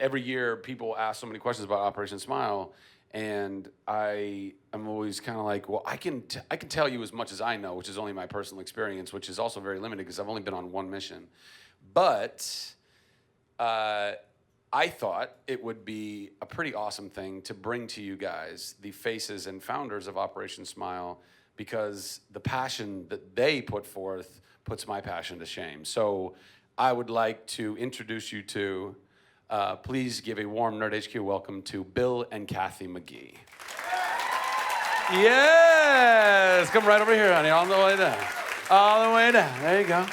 every year people ask so many questions about Operation Smile, and I am always kind of like, well, I can tell you as much as I know, which is only my personal experience, which is also very limited because I've only been on one mission. But I thought it would be a pretty awesome thing to bring to you guys the faces and founders of Operation Smile, because the passion that they put forth puts my passion to shame. So I would like to introduce you to, please give a warm Nerd HQ welcome to Bill and Kathy Magee. Yes, come right over here, honey, all the way down. All the way down, there you go.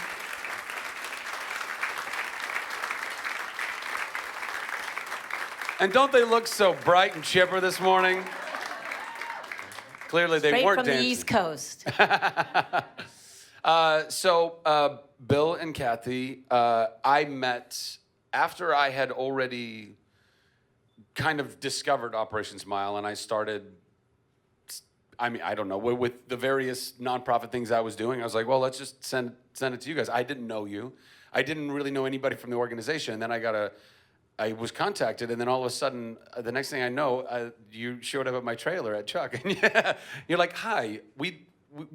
And don't they look so bright and chipper this morning? Clearly they weren't dancing. Straight from the East Coast. So Bill and Kathy, I met after I had already kind of discovered Operation Smile, and I started, I mean, I don't know, with the various nonprofit things I was doing, I was like, well, let's just send it to you guys. I didn't know you. I didn't really know anybody from the organization. And then I was contacted, and then all of a sudden, the next thing I know, you showed up at my trailer at Chuck, and you're like, "Hi, we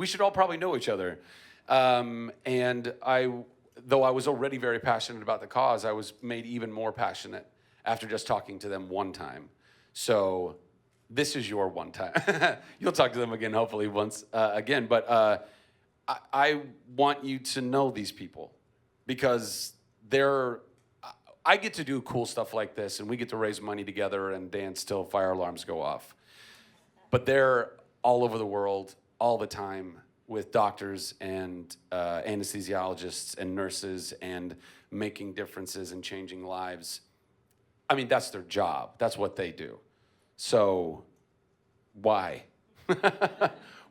should all probably know each other." And though I was already very passionate about the cause, I was made even more passionate after just talking to them one time. So this is your one time. You'll talk to them again, hopefully once again. But I want you to know these people because I get to do cool stuff like this, and we get to raise money together and dance till fire alarms go off. But they're all over the world, all the time, with doctors and anesthesiologists and nurses and making differences and changing lives. I mean, that's their job. That's what they do. So, why?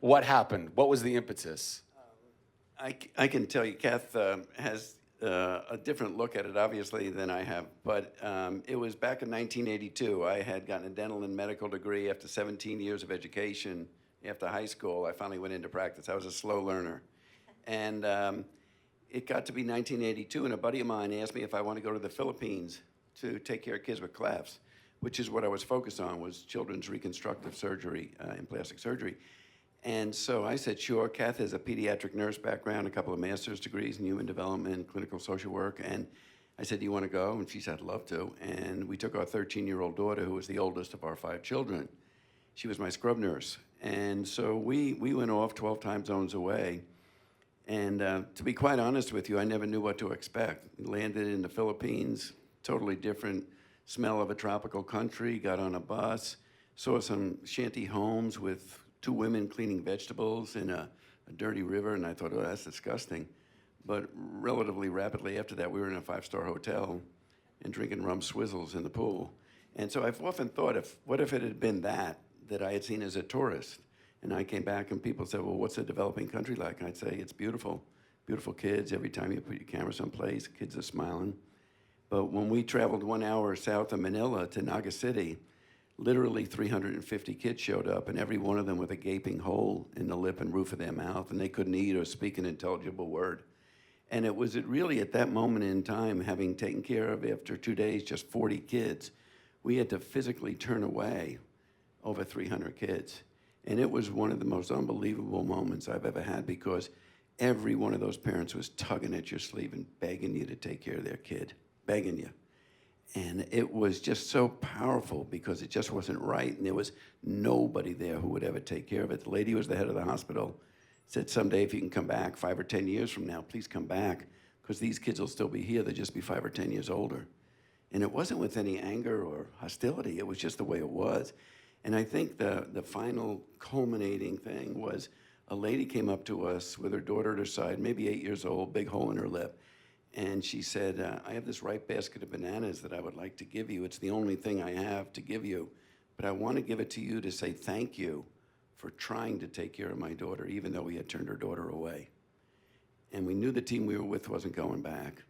What happened? What was the impetus? I can tell you, Kath has a different look at it, obviously, than I have. But it was back in 1982. I had gotten a dental and medical degree after 17 years of education. After high school, I finally went into practice. I was a slow learner. And it got to be 1982, and a buddy of mine asked me if I want to go to the Philippines to take care of kids with clefts, which is what I was focused on, was children's reconstructive surgery and plastic surgery. And so I said, sure. Kath has a pediatric nurse background, a couple of master's degrees in human development, clinical social work. And I said, do you want to go? And she said, I'd love to. And we took our 13-year-old daughter, who was the oldest of our 5 children. She was my scrub nurse. And so we went off 12 time zones away. And to be quite honest with you, I never knew what to expect. We landed in the Philippines, totally different smell of a tropical country, got on a bus, saw some shanty homes with 2 women cleaning vegetables in a dirty river, and I thought, oh, that's disgusting. But relatively rapidly after that, we were in a 5-star hotel and drinking rum swizzles in the pool. And so I've often thought, what if it had been that I had seen as a tourist? And I came back and people said, well, what's a developing country like? And I'd say, it's beautiful. Beautiful kids. Every time you put your camera someplace, kids are smiling. But when we traveled 1 hour south of Manila to Naga City, literally 350 kids showed up, and every one of them with a gaping hole in the lip and roof of their mouth, and they couldn't eat or speak an intelligible word. And it was really at that moment in time, having taken care of, after 2 days, just 40 kids, we had to physically turn away over 300 kids. And it was one of the most unbelievable moments I've ever had, because every one of those parents was tugging at your sleeve and begging you to take care of their kid, begging you. And it was just so powerful because it just wasn't right, and there was nobody there who would ever take care of it. The lady who was the head of the hospital said, someday if you can come back 5 or 10 years from now, please come back, because these kids will still be here. They'll just be 5 or 10 years older. And it wasn't with any anger or hostility. It was just the way it was. And I think the final culminating thing was a lady came up to us with her daughter at her side, maybe 8 years old, big hole in her lip. And she said, I have this ripe basket of bananas that I would like to give you. It's the only thing I have to give you. But I want to give it to you to say thank you for trying to take care of my daughter, even though we had turned her daughter away. And we knew the team we were with wasn't going back.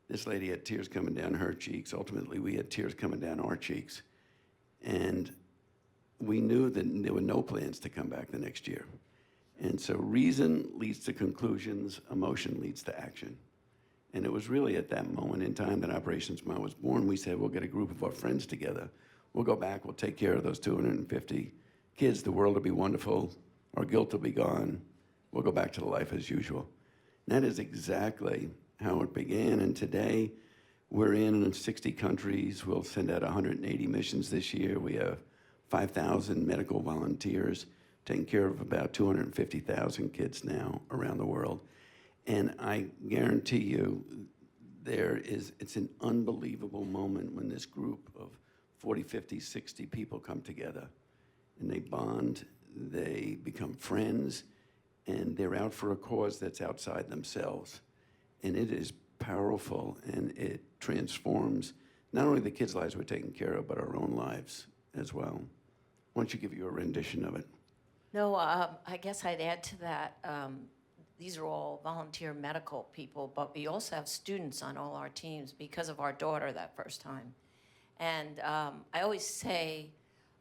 This lady had tears coming down her cheeks. Ultimately, we had tears coming down our cheeks. And we knew that there were no plans to come back the next year. And so reason leads to conclusions, emotion leads to action. And it was really at that moment in time that Operation Smile was born. We said, we'll get a group of our friends together. We'll go back, we'll take care of those 250 kids. The world will be wonderful. Our guilt will be gone. We'll go back to life as usual. And that is exactly how it began. And today, we're in 60 countries. We'll send out 180 missions this year. We have 5,000 medical volunteers taking care of about 250,000 kids now around the world. And I guarantee you, it's an unbelievable moment when this group of 40, 50, 60 people come together and they bond, they become friends, and they're out for a cause that's outside themselves. And it is powerful, and it transforms not only the kids' lives we're taking care of, but our own lives as well. Why don't you give you a rendition of it? No, I guess I'd add to that. These are all volunteer medical people, but we also have students on all our teams because of our daughter that first time. And I always say,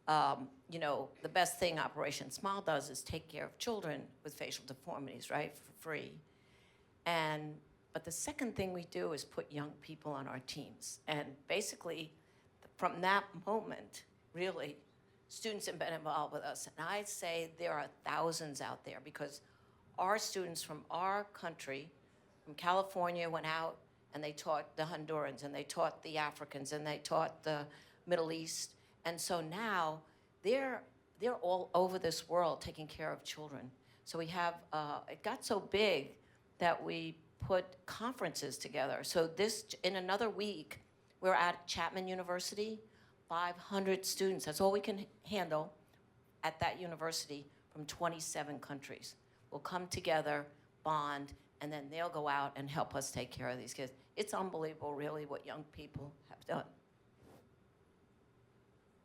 the best thing Operation Smile does is take care of children with facial deformities, right, for free. But the second thing we do is put young people on our teams. And basically, from that moment, really, students have been involved with us. And I'd say there are thousands out there because our students from our country, from California, went out and they taught the Hondurans and they taught the Africans and they taught the Middle East. And so now they're all over this world taking care of children. So we have, it got so big that we put conferences together. So in another week, we're at Chapman University, 500 students. That's all we can handle at that university from 27 countries. We'll come together, bond, and then they'll go out and help us take care of these kids. It's unbelievable, really, what young people have done.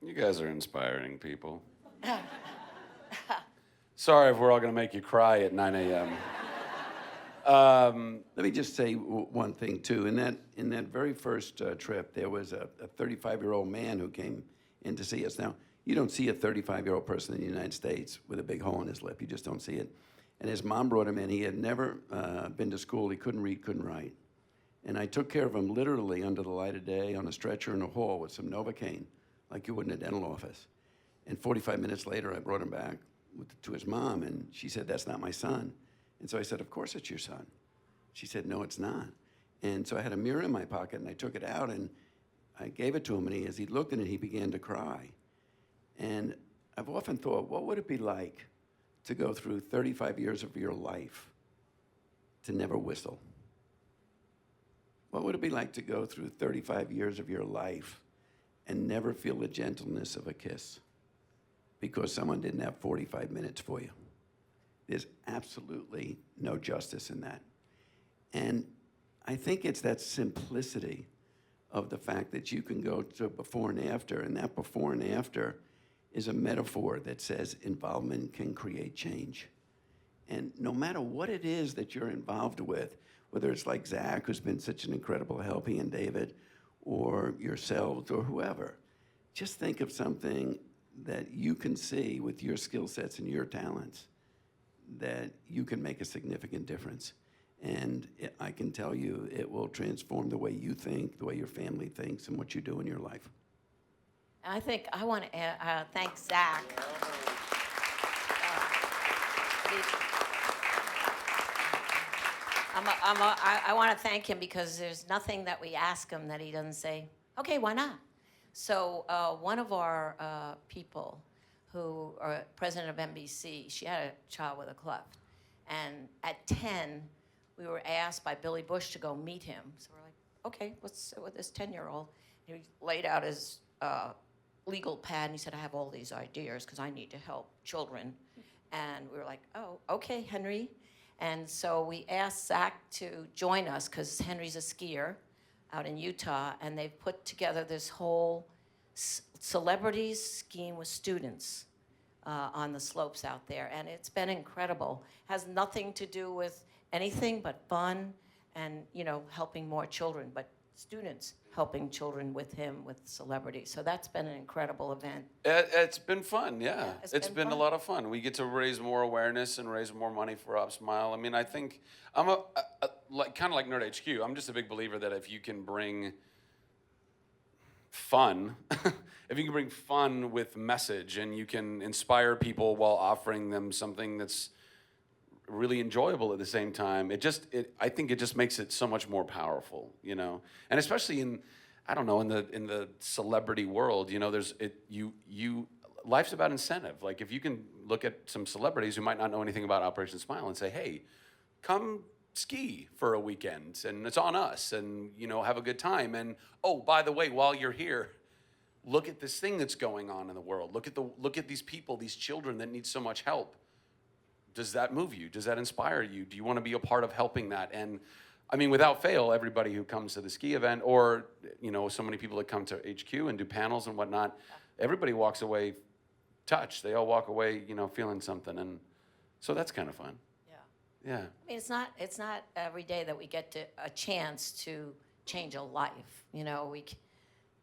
You guys are inspiring people. Sorry if we're all going to make you cry at 9 a.m. Let me just say one thing, too. In that very first trip, there was a 35-year-old man who came in to see us. Now, you don't see a 35-year-old person in the United States with a big hole in his lip. You just don't see it. And his mom brought him in. He had never been to school. He couldn't read, couldn't write. And I took care of him literally under the light of day on a stretcher in a hall with some Novocaine, like you would in a dental office. And 45 minutes later, I brought him back to his mom, and she said, "That's not my son." And so I said, "Of course it's your son." She said, "No, it's not." And so I had a mirror in my pocket, and I took it out, and I gave it to him, and as he looked at it, he began to cry. And I've often thought, what would it be like to go through 35 years of your life to never whistle? What would it be like to go through 35 years of your life and never feel the gentleness of a kiss because someone didn't have 45 minutes for you? There's absolutely no justice in that. And I think it's that simplicity of the fact that you can go to before and after, and that before and after is a metaphor that says involvement can create change. And no matter what it is that you're involved with, whether it's like Zach, who's been such an incredible help, he and David, or yourselves, or whoever, just think of something that you can see with your skill sets and your talents that you can make a significant difference. And I can tell you, it will transform the way you think, the way your family thinks, and what you do in your life. I think I want to thank Zach. I want to thank him because there's nothing that we ask him that he doesn't say, okay, why not? So one of our people who are president of NBC, she had a child with a cleft. And at 10, we were asked by Billy Bush to go meet him. So we're like, okay, let's sit with this 10-year-old. He laid out his legal pad, and he said, I have all these ideas because I need to help children. And we were like, oh, okay, Henry. And so we asked Zach to join us because Henry's a skier out in Utah, and they've put together this whole celebrities skiing with students on the slopes out there. And it's been incredible. Has nothing to do with anything but fun and, helping more children. But students helping children with him, with celebrities. So that's been an incredible event. It's been fun, yeah. it's It's been been a fun. lot of fun. We get to raise more awareness and raise more money for Op Smile. I mean, I think I'm like kind of like Nerd HQ. I'm just a big believer that if you can bring fun, if you can bring fun with message and you can inspire people while offering them something that's really enjoyable at the same time, I think it just makes it so much more powerful, you know. And especially in, I don't know, in the celebrity world, you know, life's about incentive. Like if you can look at some celebrities who might not know anything about Operation Smile and say, hey, come ski for a weekend and it's on us, and you know, have a good time. And oh, by the way, while you're here, look at this thing that's going on in the world. Look at these people, these children that need so much help. Does that move you? Does that inspire you? Do you want to be a part of helping that? And I mean, without fail, everybody who comes to the ski event, or you know, so many people that come to HQ and do panels and whatnot, everybody walks away touched. They all walk away, you know, feeling something, and so that's kind of fun. Yeah. I mean, it's not every day that we get a chance to change a life. You know, we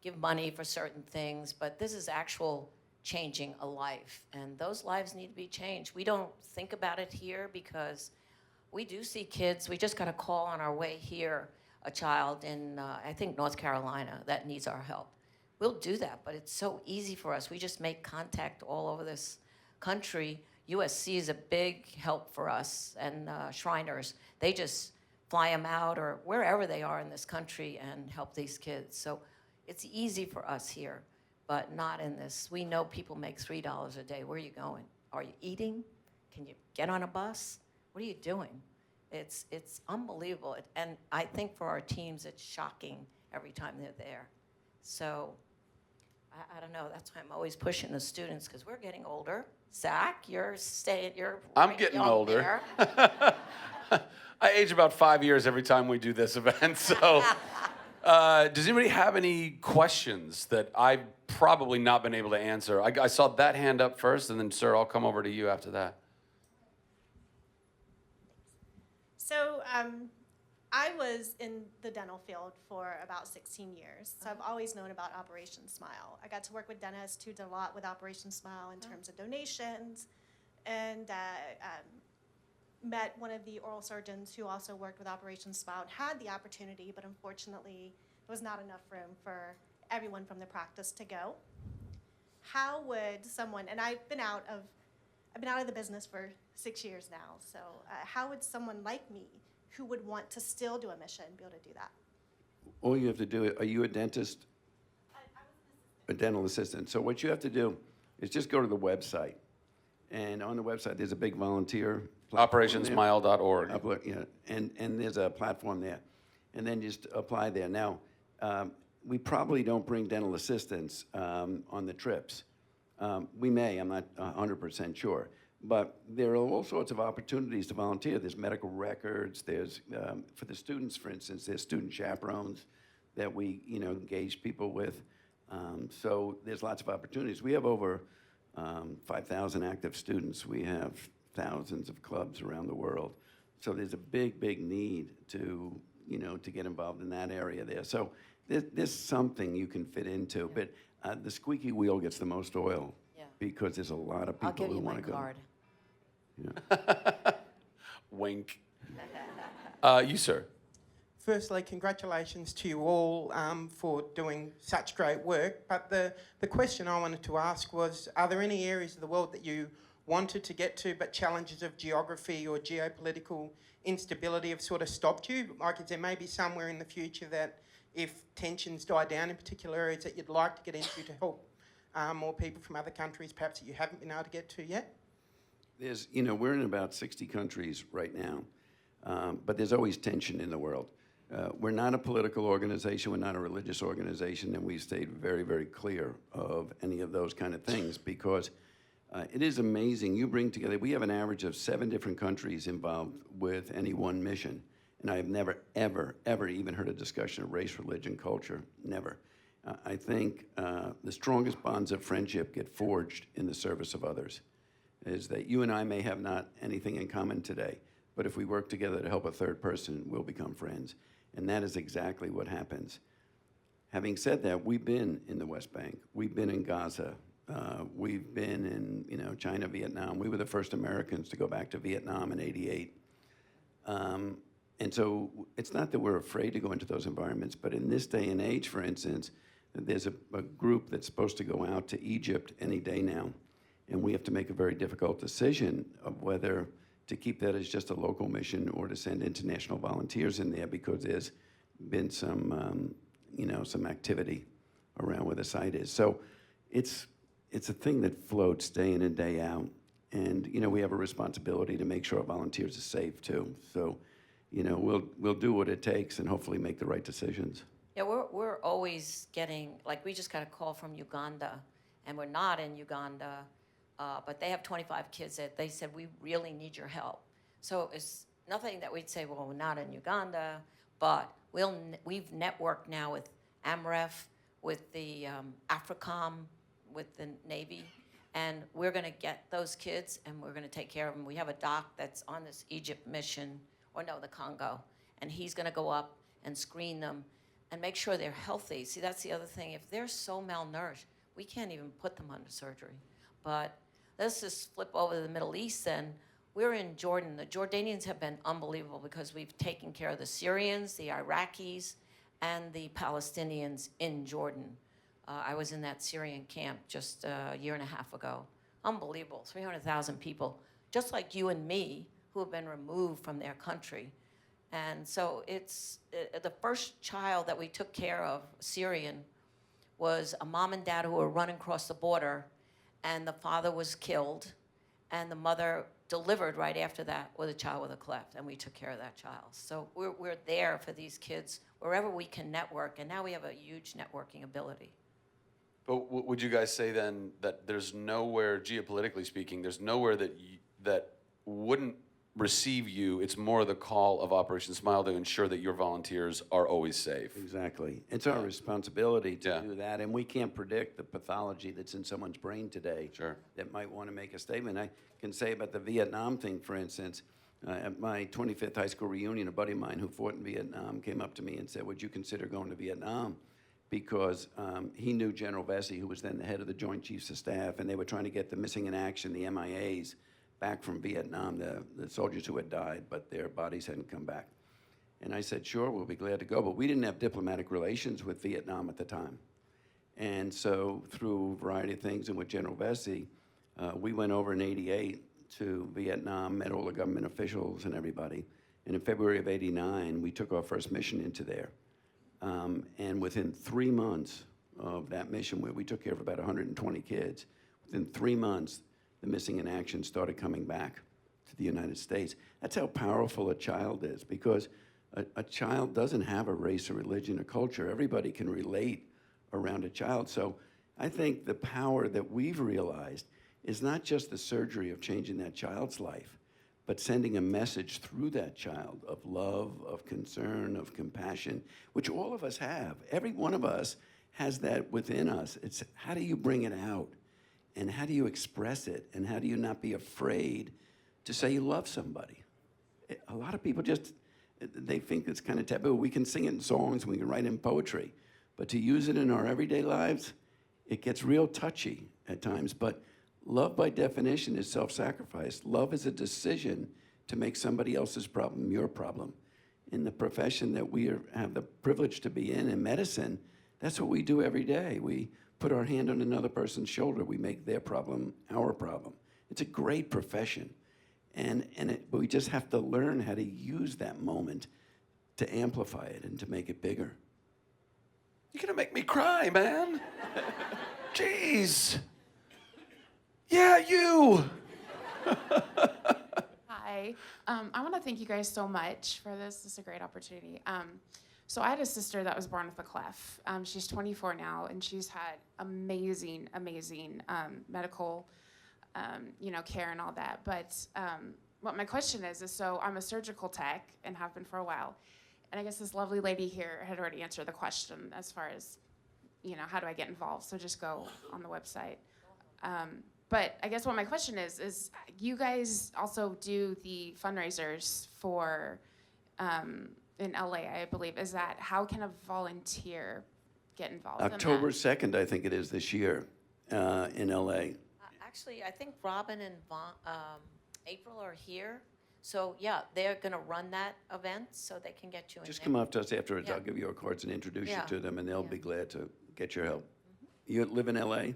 give money for certain things, but this is actual changing a life, and those lives need to be changed. We don't think about it here because we do see kids. We just got a call on our way here, a child in, I think, North Carolina that needs our help. We'll do that, but it's so easy for us. We just make contact all over this country. USC is a big help for us, and Shriners. They just fly them out or wherever they are in this country and help these kids. So it's easy for us here, but not in this. We know people make $3 a day. Where are you going? Are you eating? Can you get on a bus? What are you doing? It's unbelievable. And I think for our teams, it's shocking every time they're there. So I don't know. That's why I'm always pushing the students, because we're getting older. Zach, you're I'm right getting young older. there. I age about 5 years every time we do this event. So, does anybody have any questions that I've probably not been able to answer? I saw that hand up first, and then, sir, I'll come over to you after that. So I was in the dental field for about 16 years, so I've always known about Operation Smile. I got to work with dentists who did a lot with Operation Smile in terms of donations, and met one of the oral surgeons who also worked with Operation Smile and had the opportunity, but unfortunately there was not enough room for everyone from the practice to go. How would someone, and I've been out of the business for 6 years now, so how would someone like me who would want to still do a mission be able to do that? All you have to do, are you a dentist? I was an A dental assistant. So what you have to do is just go to the website. And on the website, there's a big volunteer platform there. OperationsMile.org. Yeah, and there's a platform there. And then just apply there. Now, we probably don't bring dental assistants on the trips. We may, I'm not 100% sure. But there are all sorts of opportunities to volunteer. There's medical records. There's, for the students, for instance, there's student chaperones that we, engage people with. So there's lots of opportunities. We have over 5,000 active students. We have thousands of clubs around the world. So there's a big, big need to, to get involved in that area there. So there's something you can fit into. But the squeaky wheel gets the most oil. Yeah. Because there's a lot of I'll people give who you my want to go. card. Wink. You, sir. Firstly, congratulations to you all for doing such great work. But the question I wanted to ask was, are there any areas of the world that you wanted to get to, but challenges of geography or geopolitical instability have sort of stopped you? Like, is there maybe somewhere in the future that if tensions die down in particular areas that you'd like to get into to help more people from other countries, perhaps that you haven't been able to get to yet? There's, we're in about 60 countries right now, but there's always tension in the world. We're not a political organization, we're not a religious organization, and we've stayed very, very clear of any of those kind of things because it is amazing. You bring together, we have an average of 7 different countries involved with any one mission, and I have never, ever, ever even heard a discussion of race, religion, culture, never. I think the strongest bonds of friendship get forged in the service of others. Is that you and I may have not anything in common today, but if we work together to help a third person, we'll become friends. And that is exactly what happens. Having said that, we've been in the West Bank. We've been in Gaza. We've been in, China, Vietnam. We were the first Americans to go back to Vietnam in '88. And so it's not that we're afraid to go into those environments, but in this day and age, for instance, there's a group that's supposed to go out to Egypt any day now, and we have to make a very difficult decision of whether to keep that as just a local mission or to send international volunteers in there, because there's been some activity around where the site is. So it's a thing that floats day in and day out, and we have a responsibility to make sure our volunteers are safe too. So we'll do what it takes and hopefully make the right decisions. Yeah, we're always getting, like, we just got a call from Uganda, and we're not in Uganda, but they have 25 kids that they said, we really need your help. So it's nothing that we'd say, well, we're not in Uganda, but we've networked now with AMREF, with the AFRICOM, with the Navy, and we're going to get those kids and we're going to take care of them. We have a doc that's on this Egypt mission, or no, the Congo, and he's going to go up and screen them and make sure they're healthy. See, that's the other thing. If they're so malnourished, we can't even put them under surgery. But let's just flip over to the Middle East then. We're in Jordan. The Jordanians have been unbelievable because we've taken care of the Syrians, the Iraqis, and the Palestinians in Jordan. I was in that Syrian camp just a year and a half ago. Unbelievable, 300,000 people, just like you and me, who have been removed from their country. And so it's the first child that we took care of, Syrian, was a mom and dad who were running across the border, and the father was killed, and the mother delivered right after that with a child with a cleft, and we took care of that child. So we're there for these kids wherever we can network, and now we have a huge networking ability. But would you guys say then that there's nowhere, geopolitically speaking, there's nowhere that wouldn't receive you? It's more the call of Operation Smile to ensure that your volunteers are always safe. Exactly. It's our responsibility to Yeah. do that, and we can't predict the pathology that's in someone's brain today. Sure. That might want to make a statement. I can say about the Vietnam thing, for instance, at my 25th high school reunion, a buddy of mine who fought in Vietnam came up to me and said, would you consider going to Vietnam? Because he knew General Vesey, who was then the head of the Joint Chiefs of Staff, and they were trying to get the missing in action, the MIAs, back from Vietnam, the soldiers who had died, but their bodies hadn't come back. And I said, sure, we'll be glad to go. But we didn't have diplomatic relations with Vietnam at the time. And so through a variety of things and with General Vesey, we went over in '88 to Vietnam, met all the government officials and everybody. And in February of '89, we took our first mission into there. And within 3 months of that mission, where we took care of about 120 kids, within 3 months, the missing in action started coming back to the United States. That's how powerful a child is, because a child doesn't have a race or religion or culture. Everybody can relate around a child. So I think the power that we've realized is not just the surgery of changing that child's life, but sending a message through that child of love, of concern, of compassion, which all of us have. Every one of us has that within us. It's how do you bring it out? And how do you express it? And how do you not be afraid to say you love somebody? A lot of people they think it's kind of taboo. We can sing it in songs, we can write it in poetry, but to use it in our everyday lives, it gets real touchy at times. But love, by definition, is self-sacrifice. Love is a decision to make somebody else's problem your problem. In the profession that we have the privilege to be in medicine, that's what we do every day. We put our hand on another person's shoulder. We make their problem our problem. It's a great profession. But we just have to learn how to use that moment to amplify it and to make it bigger. You're gonna make me cry, man. Jeez. Yeah, you. Hi. I want to thank you guys so much for this. This is a great opportunity. So I had a sister that was born with a cleft. She's 24 now, and she's had amazing medical, care and all that. But what my question is so I'm a surgical tech and have been for a while. And I guess this lovely lady here had already answered the question as far as, how do I get involved? So just go on the website. But I guess what my question is you guys also do the fundraisers for, in LA, I believe. Is that, how can a volunteer get involved October in 2nd, I think it is this year, in LA. Actually, I think Robin and April are here. So, yeah, they're going to run that event so they can get you in Just there. come up to us afterwards. Yeah. I'll give you our cards and introduce Yeah. you to them, and they'll Yeah. be glad to get your help. You live in LA? No, in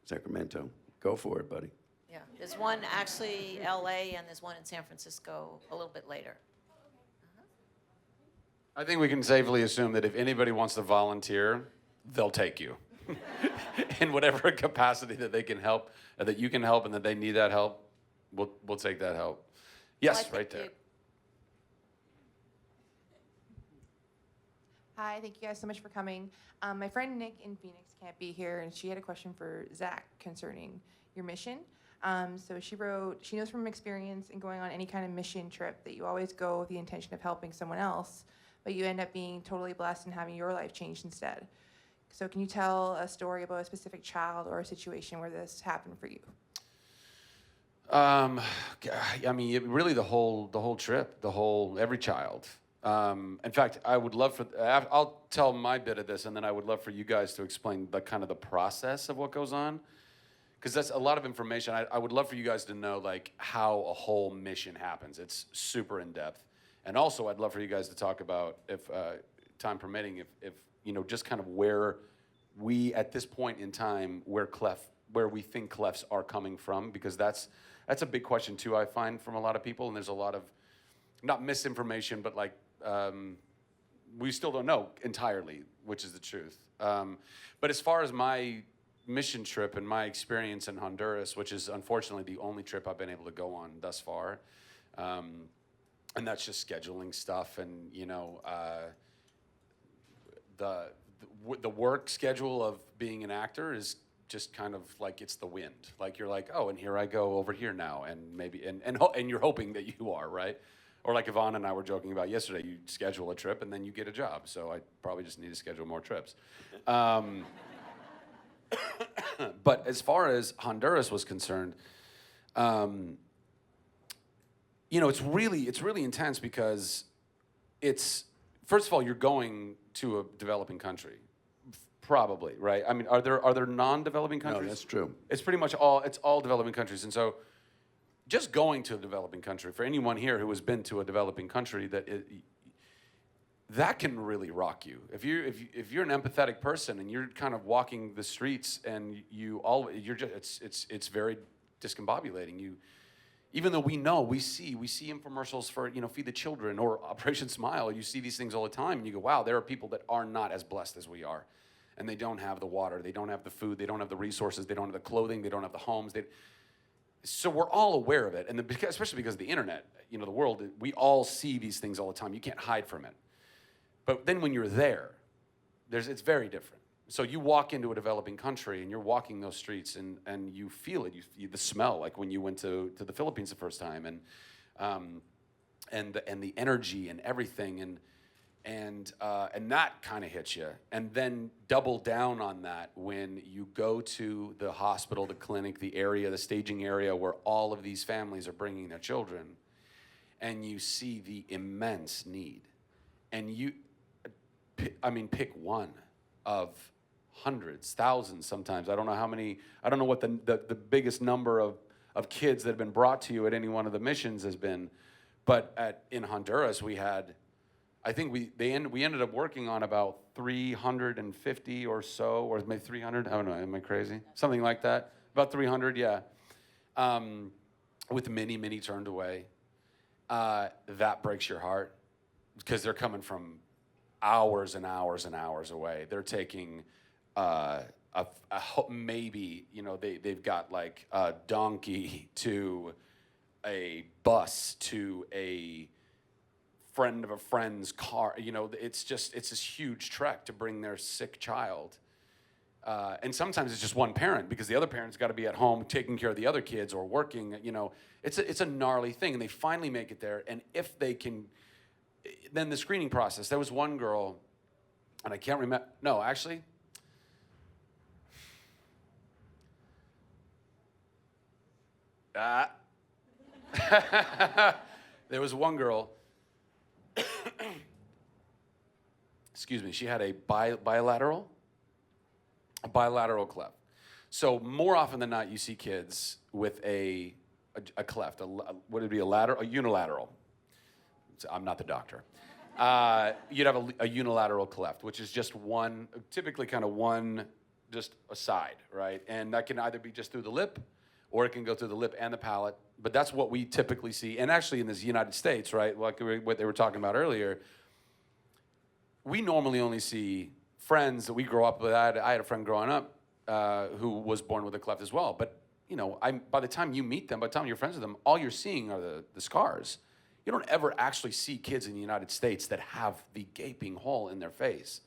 Sacramento. Sacramento. Go for it, buddy. Yeah, there's one actually LA and there's one in San Francisco a little bit later. I think we can safely assume that if anybody wants to volunteer, they'll take you in whatever capacity that they can help, that you can help, and that they need that help. We'll take that help. Yes, Well, I think right there. Hi, thank you guys so much for coming. My friend Nick in Phoenix can't be here, and she had a question for Zach concerning your mission. So she wrote, she knows from experience in going on any kind of mission trip that you always go with the intention of helping someone else, but you end up being totally blessed and having your life changed instead. So can you tell a story about a specific child or a situation where this happened for you? I mean, really the whole trip, every child. In fact, I would love for, I'll tell my bit of this, and then I would love for you guys to explain the kind of the process of what goes on. Because that's a lot of information. I would love for you guys to know like how a whole mission happens. It's super in depth. And also I'd love for you guys to talk about, if time permitting, if you know, just kind of where we, at this point in time, where we think clefs are coming from, because that's a big question too, I find, from a lot of people. And there's a lot of, not misinformation, but like, we still don't know entirely, which is the truth. But as far as my mission trip and my experience in Honduras, which is unfortunately the only trip I've been able to go on thus far, and that's just scheduling stuff, and you know, the work schedule of being an actor is just kind of like it's the wind. Like you're like, oh, and here I go over here now, and maybe and you're hoping that you are, right? Or like Yvonne and I were joking about yesterday, you schedule a trip and then you get a job. So I probably just need to schedule more trips. But as far as Honduras was concerned, you know, it's really intense because it's, first of all, you're going to a developing country, probably, right? I mean, are there non-developing countries? No, that's true. It's pretty much it's all developing countries, and so just going to a developing country, for anyone here who has been to a developing country, that can really rock you. If you're an empathetic person and you're kind of walking the streets and it's very discombobulating. Even though we see infomercials for, you know, Feed the Children or Operation Smile, you see these things all the time, and you go, wow, there are people that are not as blessed as we are, and they don't have the water, they don't have the food, they don't have the resources, they don't have the clothing, they don't have the homes. So we're all aware of it, and especially because of the internet, you know, the world, we all see these things all the time. You can't hide from it. But then when you're there, it's very different. So you walk into a developing country and you're walking those streets and you feel it, the smell, like when you went to the Philippines the first time, and the energy and everything, and that kind of hits you. And then double down on that when you go to the hospital, the clinic, the area, the staging area where all of these families are bringing their children, and you see the immense need. And pick one of hundreds, thousands sometimes. I don't know how many, I don't know what the biggest number of kids that have been brought to you at any one of the missions has been. But in Honduras, we had, I think we ended up working on about 350 or so, or maybe 300. I don't know. Am I crazy? Something like that. About 300, yeah. With many turned away. That breaks your heart because they're coming from hours and hours and hours away. They're taking maybe, you know, they've got like a donkey to a bus to a friend of a friend's car. You know, it's this huge trek to bring their sick child. And sometimes it's just one parent because the other parent's got to be at home taking care of the other kids or working. You know, it's a gnarly thing. And they finally make it there. And if they can, then the screening process. There was one girl, and I can't remember. No, actually. There was one girl. she had a bilateral cleft. So more often than not, you see kids with a cleft. What would it be? A unilateral. So I'm not the doctor. You'd have a unilateral cleft, which is just one, typically kind of one, just a side, right? And that can either be just through the lip, or it can go through the lip and the palate. But that's what we typically see. And actually in the United States, right, like what they were talking about earlier, we normally only see friends that we grow up with. I had a friend growing up who was born with a cleft as well. But, by the time you meet them, by the time you're friends with them, all you're seeing are the scars. You don't ever actually see kids in the United States that have the gaping hole in their face,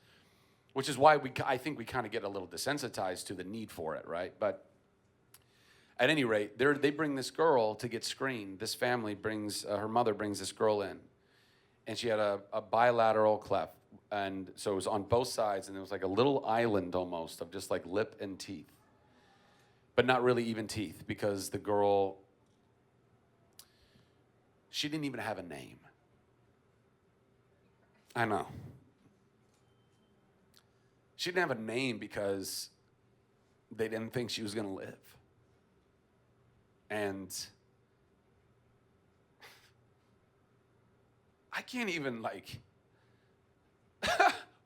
which is why I think we kind of get a little desensitized to the need for it, right? But at any rate, they bring this girl to get screened. This family brings, her mother brings this girl in, and she had a bilateral cleft. And so it was on both sides, and it was like a little island almost of just like lip and teeth. But not really even teeth, because the girl, she didn't even have a name. I know. She didn't have a name because they didn't think she was going to live. And I can't even woo,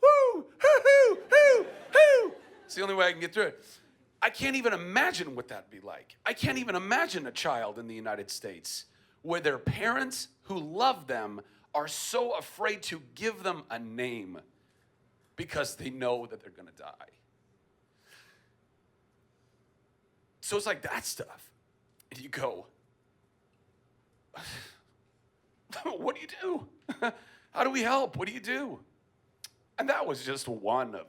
hoo, hoo, hoo. It's the only way I can get through it. I can't even imagine what that'd be like. I can't even imagine a child in the United States where their parents who love them are so afraid to give them a name because they know that they're going to die. So it's like that stuff. And you go, what do you do? How do we help? What do you do? And that was just one of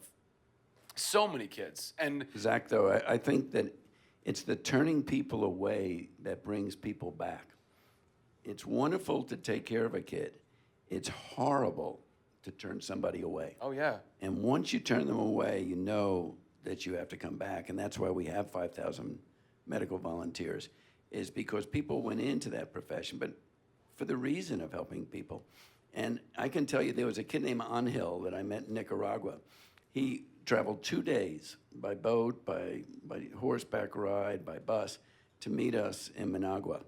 so many kids. And Zach, though, I think that it's the turning people away that brings people back. It's wonderful to take care of a kid. It's horrible to turn somebody away. oh yeah, And once you turn them away, you know that you have to come back. And that's why we have 5,000 medical volunteers, is because people went into that profession, but for the reason of helping people. And I can tell you, there was a kid named Angel that I met in Nicaragua. He traveled 2 days by boat, by horseback ride, by bus to meet us in Managua.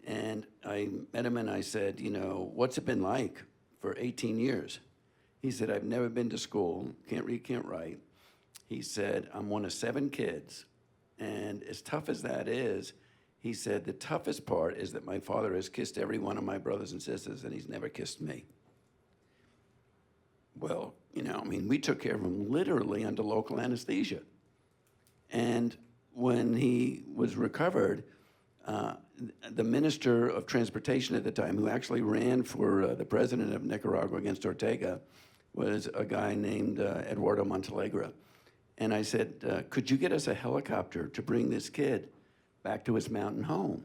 And I met him and I said, what's it been like for 18 years? He said, I've never been to school, can't read, can't write. He said, I'm one of 7 kids. And as tough as that is, he said, the toughest part is that my father has kissed every one of my brothers and sisters and he's never kissed me. Well, we took care of him literally under local anesthesia. And when he was recovered, the Minister of Transportation at the time, who actually ran for the president of Nicaragua against Ortega, was a guy named Eduardo Montalegre. And I said, could you get us a helicopter to bring this kid back to his mountain home?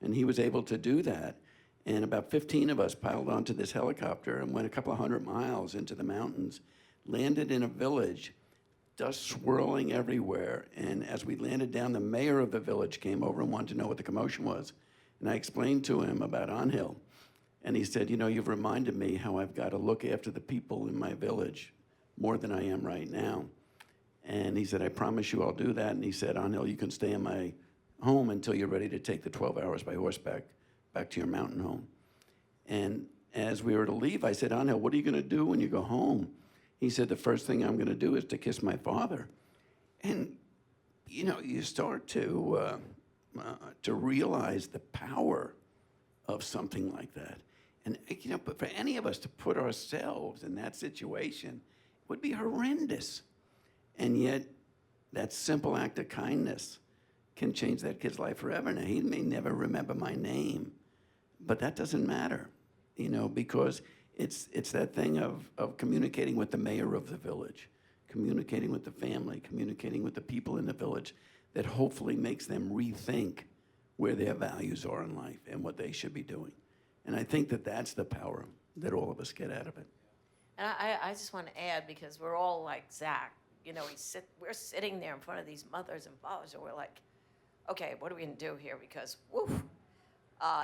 And he was able to do that. And about 15 of us piled onto this helicopter and went a couple of 100 miles into the mountains, landed in a village, dust swirling everywhere. And as we landed down, the mayor of the village came over and wanted to know what the commotion was. And I explained to him about Angel. And he said, you've reminded me how I've got to look after the people in my village more than I am right now. And he said, I promise you I'll do that. And he said, Angel, you can stay in my home until you're ready to take the 12 hours by horseback back to your mountain home. And as we were to leave, I said, Angel, what are you going to do when you go home? He said, the first thing I'm going to do is to kiss my father. And, you start to realize the power of something like that. And, but for any of us to put ourselves in that situation would be horrendous. And yet, that simple act of kindness can change that kid's life forever. Now, he may never remember my name, but that doesn't matter, because it's that thing of communicating with the mayor of the village, communicating with the family, communicating with the people in the village, that hopefully makes them rethink where their values are in life and what they should be doing. And I think that that's the power that all of us get out of it. And I just want to add, because we're all like Zach, we're sitting there in front of these mothers and fathers, and we're like, okay, what are we going to do here? Because,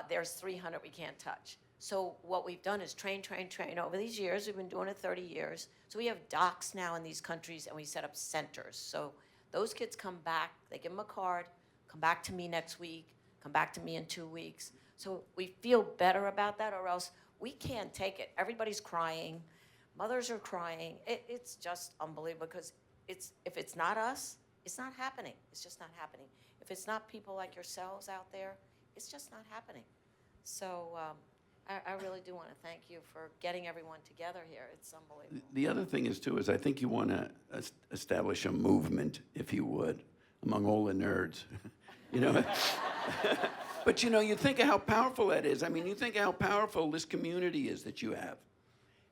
there's 300 we can't touch. So what we've done is train. Over these years, we've been doing it 30 years. So we have docs now in these countries, and we set up centers. So those kids come back, they give them a card, come back to me next week, come back to me in 2 weeks. So we feel better about that, or else we can't take it. Everybody's crying. Mothers are crying. It's just unbelievable because if it's not us, it's not happening. It's just not happening. If it's not people like yourselves out there, it's just not happening. So I really do want to thank you for getting everyone together here. It's unbelievable. The other thing is, too, is I think you want to establish a movement, if you would, among all the nerds. You know? But, you know, you think of how powerful that is. I mean, you think of how powerful this community is that you have,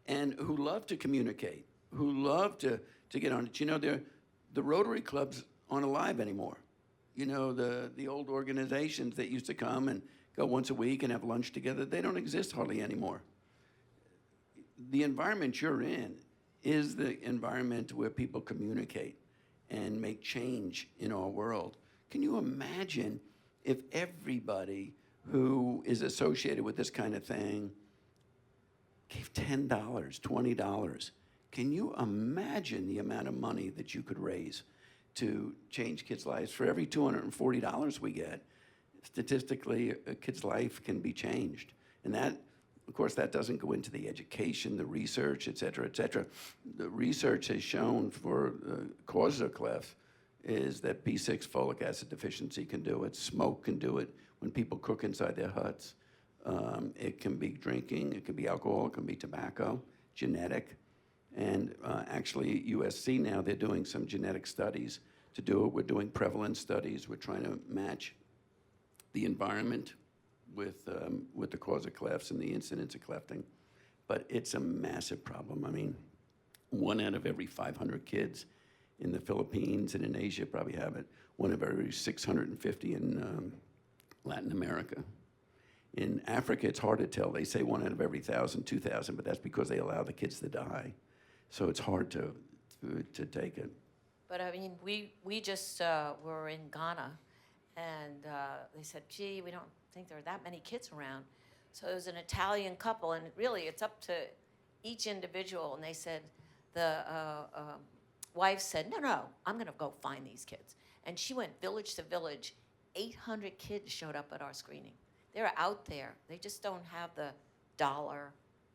and who love to communicate, who love to get on it. You know, the Rotary clubs aren't alive anymore. You know, the old organizations that used to come and go once a week and have lunch together, they don't exist hardly anymore. The environment you're in is the environment where people communicate and make change in our world. Can you imagine if everybody who is associated with this kind of thing gave $10, $20? Can you imagine the amount of money that you could raise to change kids' lives? For every $240 we get, statistically, a kid's life can be changed. And that, of course, that doesn't go into the education, the research, et cetera, et cetera. The research has shown for causes of clef is that B6 folic acid deficiency can do it, smoke can do it when people cook inside their huts. It can be drinking, it can be alcohol, it can be tobacco, genetic. And actually at USC now, they're doing some genetic studies to do it. We're doing prevalence studies. We're trying to match the environment with the cause of clefts and the incidence of clefting. But it's a massive problem. I mean, 1 out of every 500 kids in the Philippines and in Asia probably have it. 1 of every 650 in Latin America. In Africa, it's hard to tell. They say 1 out of every 1,000, 2,000, but that's because they allow the kids to die. So it's hard to take it. But I mean, we just were in Ghana, and they said, gee, we don't think there are that many kids around. So it was an Italian couple, and really it's up to each individual. And they said, the wife said, no, I'm going to go find these kids. And she went village to village. 800 kids showed up at our screening. They're out there. They just don't have the $1,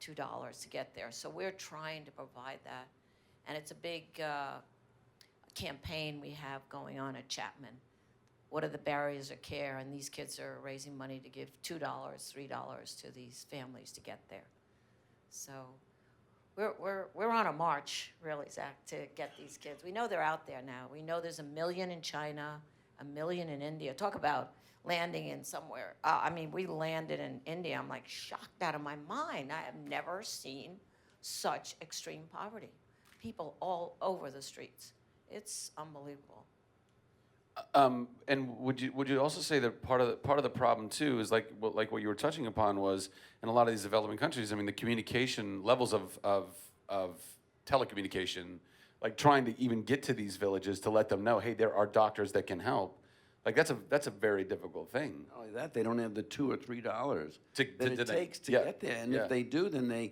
$2 to get there. So we're trying to provide that. And it's a big campaign we have going on at Chapman. What are the barriers of care? And these kids are raising money to give $2, $3 to these families to get there. So we're on a march, really, Zach, to get these kids. We know they're out there now. We know there's 1 million in China, 1 million in India. Talk about landing in somewhere. I mean, we landed in India. I'm like shocked out of my mind. I have never seen such extreme poverty. People all over the streets. It's unbelievable. And would you also say that part of the problem too is like what you were touching upon was in a lot of these developing countries. I mean, the communication levels of telecommunication, like trying to even get to these villages to let them know, hey, there are doctors that can help. Like that's a very difficult thing. Not only that, they don't have the $2 or $3 that it takes to yeah, get there. And yeah. if they do, then they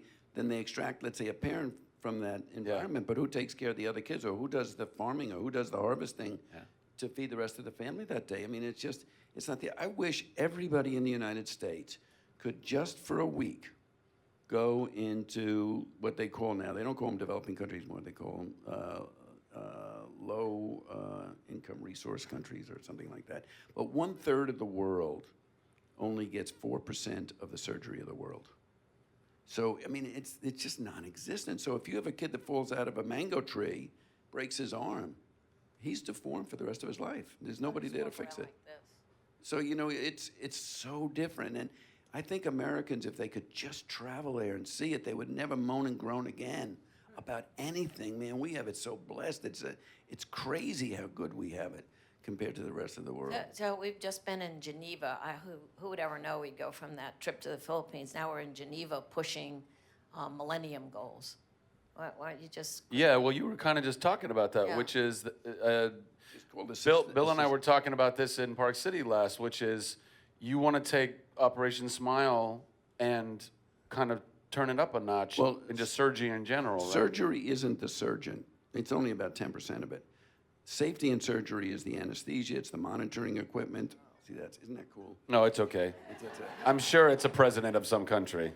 extract, let's say, a parent from that environment. But who takes care of the other kids, or who does the farming, or who does the harvesting to feed the rest of the family that day? I mean, it's not the. I wish everybody in the United States could just for a week go into what they call now. They don't call them developing countries anymore. They call them low income resource countries or something like that. But 1/3 of the world only gets 4% of the surgery of the world. So, I mean, it's just non-existent. So if you have a kid that falls out of a mango tree, breaks his arm, he's deformed for the rest of his life. There's nobody there to fix it. Like this. So, you know, it's so different. And I think Americans, if they could just travel there and see it, they would never moan and groan again about anything. Man, we have it so blessed. It's crazy how good we have it compared to the rest of the world. So we've just been in Geneva. Who would ever know we'd go from that trip to the Philippines? Now we're in Geneva pushing Millennium Goals. Why don't you just... Yeah, well, you were kind of just talking about that, Yeah. which is It's called Bill and I were talking about this in Park City last, which is you want to take Operation Smile and kind of turn it up a notch Well, in just surgery in general, right? Surgery isn't the surgeon. It's only about 10% of it. Safety in surgery is the anesthesia, it's the monitoring equipment. See, isn't that cool? No, it's okay. I'm sure it's a president of some country.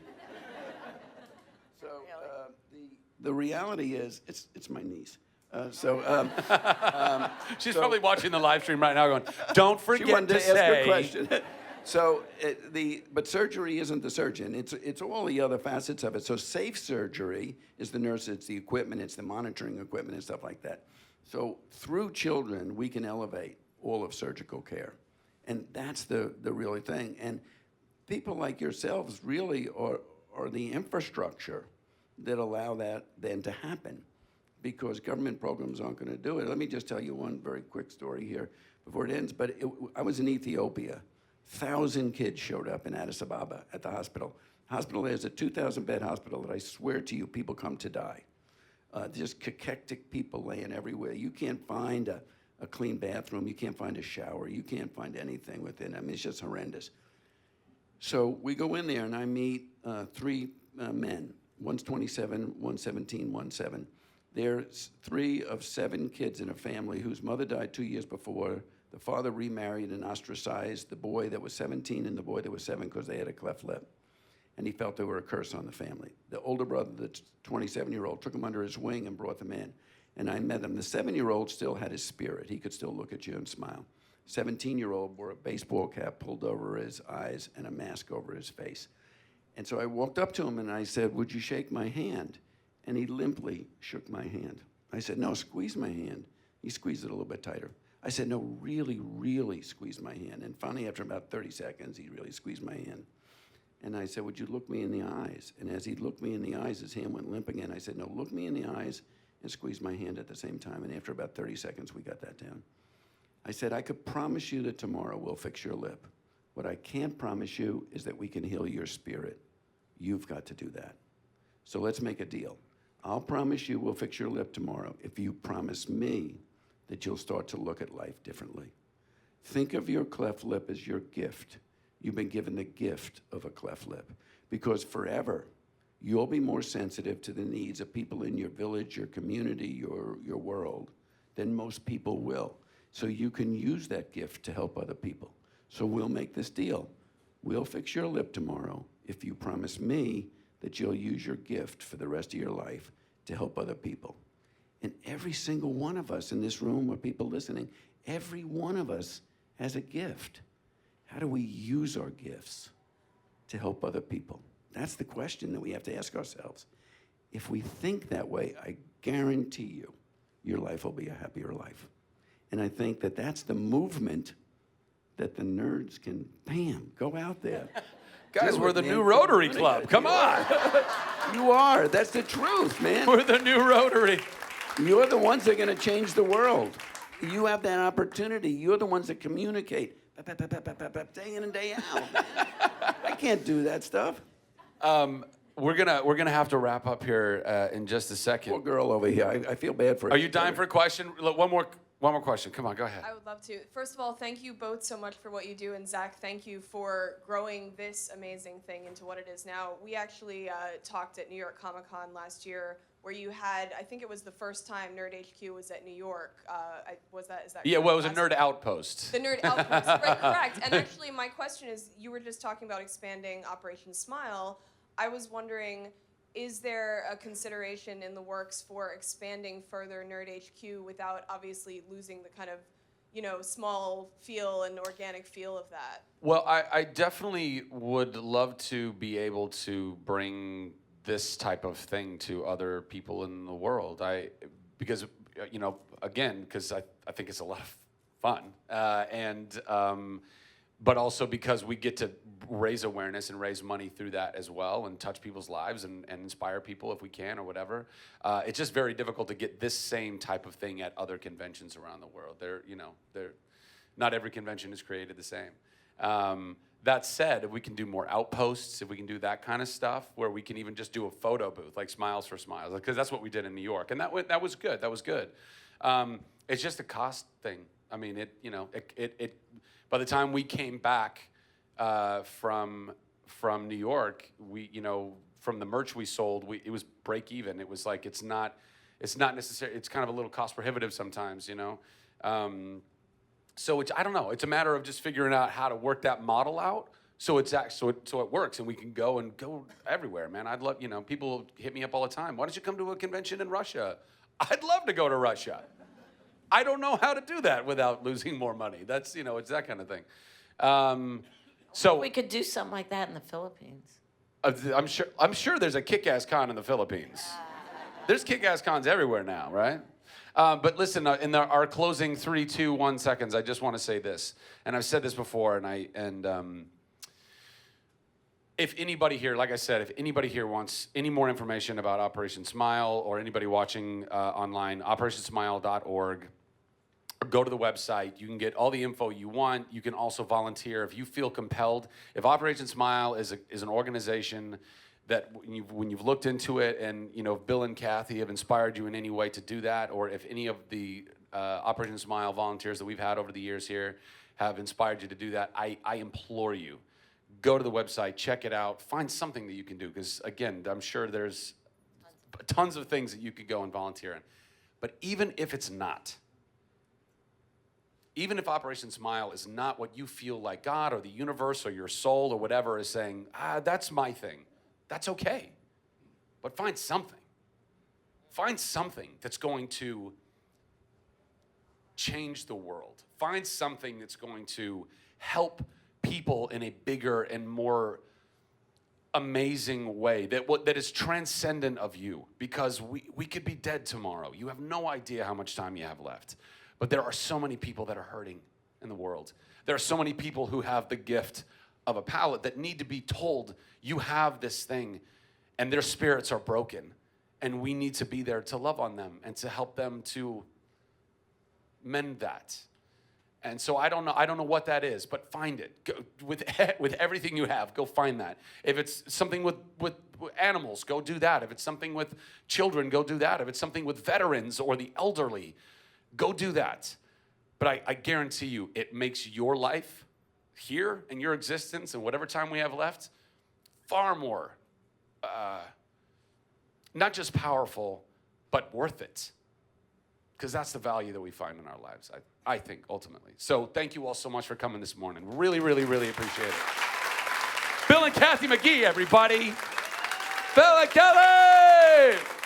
So the reality is, it's my niece. She's probably watching the live stream right now going, don't She forget wanted to to ask say. a question. But surgery isn't the surgeon. It's all the other facets of it. So safe surgery is the nurse, it's the equipment, it's the monitoring equipment and stuff like that. So through children, we can elevate all of surgical care. And that's the really thing. And people like yourselves really are the infrastructure that allow that then to happen, because government programs aren't going to do it. Let me just tell you one very quick story here before it ends. But I was in Ethiopia. 1,000 kids showed up in Addis Ababa at the hospital. Hospital there is a 2,000-bed hospital that I swear to you, people come to die. Just cachectic people laying everywhere. You can't find a clean bathroom. You can't find a shower. You can't find anything within. I mean, it's just horrendous. So we go in there, and I meet three men. One's 27, one's 17, one's 7. They're 3 of 7 kids in a family whose mother died 2 years before. The father remarried and ostracized the boy that was 17 and the boy that was 7 because they had a cleft lip. And he felt they were a curse on the family. The older brother, the 27-year-old, took him under his wing and brought them in. And I met them. The 7-year-old still had his spirit. He could still look at you and smile. 17-year-old wore a baseball cap pulled over his eyes and a mask over his face. And so I walked up to him and I said, "Would you shake my hand?" And he limply shook my hand. I said, "No, squeeze my hand." He squeezed it a little bit tighter. I said, "No, really, really squeeze my hand." And finally, after about 30 seconds, he really squeezed my hand. And I said, "Would you look me in the eyes?" And as he looked me in the eyes, his hand went limp again. I said, "No, look me in the eyes and squeeze my hand at the same time." And after about 30 seconds, we got that down. I said, "I could promise you that tomorrow we'll fix your lip. What I can't promise you is that we can heal your spirit. You've got to do that. So let's make a deal. I'll promise you we'll fix your lip tomorrow if you promise me that you'll start to look at life differently. Think of your cleft lip as your gift. You've been given the gift of a cleft lip, because forever you'll be more sensitive to the needs of people in your village, your community, your world than most people will. So you can use that gift to help other people. So we'll make this deal. We'll fix your lip tomorrow if you promise me that you'll use your gift for the rest of your life to help other people." And every single one of us in this room, or people listening, every one of us has a gift. How do we use our gifts to help other people? That's the question that we have to ask ourselves. If we think that way, I guarantee you, your life will be a happier life. And I think that that's the movement that the nerds can, bam, go out there. Guys, Do we're it, the man. new Rotary Club. Come on. You are. That's the truth, man. We're the new Rotary. You're the ones that are going to change the world. You have that opportunity. You're the ones that communicate day in and day out. Man. I can't do that stuff. We're gonna have to wrap up here in just a second. Poor girl over here. I feel bad for her. Are you dying for a question? Look, one more question. Come on, go ahead. I would love to. First of all, thank you both so much for what you do. And Zach, thank you for growing this amazing thing into what it is now. We actually talked at New York Comic Con last year, where you had, I think it was the first time Nerd HQ was at New York. Is that Yeah, correct? well, it was a Nerd Outpost. The Nerd Outpost, right, correct. And actually, my question is, you were just talking about expanding Operation Smile. I was wondering, is there a consideration in the works for expanding further Nerd HQ without obviously losing the kind of, small feel and organic feel of that? Well, I definitely would love to be able to bring this type of thing to other people in the world. Because I think it's a lot of fun, but also because we get to raise awareness and raise money through that as well, and touch people's lives and inspire people if we can or whatever. It's just very difficult to get this same type of thing at other conventions around the world. Not every convention is created the same. That said, if we can do more outposts, if we can do that kind of stuff, where we can even just do a photo booth, like Smiles for Smiles, because that's what we did in New York, and that was good. That was good. It's just a cost thing. I mean, by the time we came back from New York, from the merch we sold, it was break even. It was like it's not necessary. It's kind of a little cost prohibitive sometimes, you know. So I don't know. It's a matter of just figuring out how to work that model out so it works and we can go everywhere, man. I'd love, you know, people hit me up all the time. Why don't you come to a convention in Russia? I'd love to go to Russia. I don't know how to do that without losing more money. That's, you know, it's that kind of thing. So We could do something like that in the Philippines. I'm sure there's a kick-ass con in the Philippines. There's kick-ass cons everywhere now, right? But listen, in our closing 3, 2, 1 seconds, I just want to say this, and I've said this before, and if anybody here, like I said, if anybody here wants any more information about Operation Smile, or anybody watching online, operationsmile.org, or go to the website. You can get all the info you want. You can also volunteer if you feel compelled. If Operation Smile is an organization that when you've looked into it, and you know, if Bill and Kathy have inspired you in any way to do that, or if any of the Operation Smile volunteers that we've had over the years here have inspired you to do that, I implore you, go to the website, check it out, find something that you can do, because again, I'm sure there's tons of things that you could go and volunteer in. But even if it's not, even if Operation Smile is not what you feel like God or the universe or your soul or whatever is saying, that's my thing, that's okay. But find something. Find something that's going to change the world. Find something that's going to help people in a bigger and more amazing way, that is transcendent of you, because we could be dead tomorrow. You have no idea how much time you have left. But there are so many people that are hurting in the world. There are so many people who have the gift of a palate that need to be told, you have this thing, and their spirits are broken. And we need to be there to love on them and to help them to mend that. And so I don't know what that is, but find it. Go, with everything you have, go find that. If it's something with animals, go do that. If it's something with children, go do that. If it's something with veterans or the elderly, go do that. But I guarantee you, it makes your life here and your existence and whatever time we have left far more, not just powerful, but worth it. Because that's the value that we find in our lives, I think, ultimately. So thank you all so much for coming this morning. Really, really, really appreciate it. Bill and Kathy Magee, everybody. Bill and Kathy!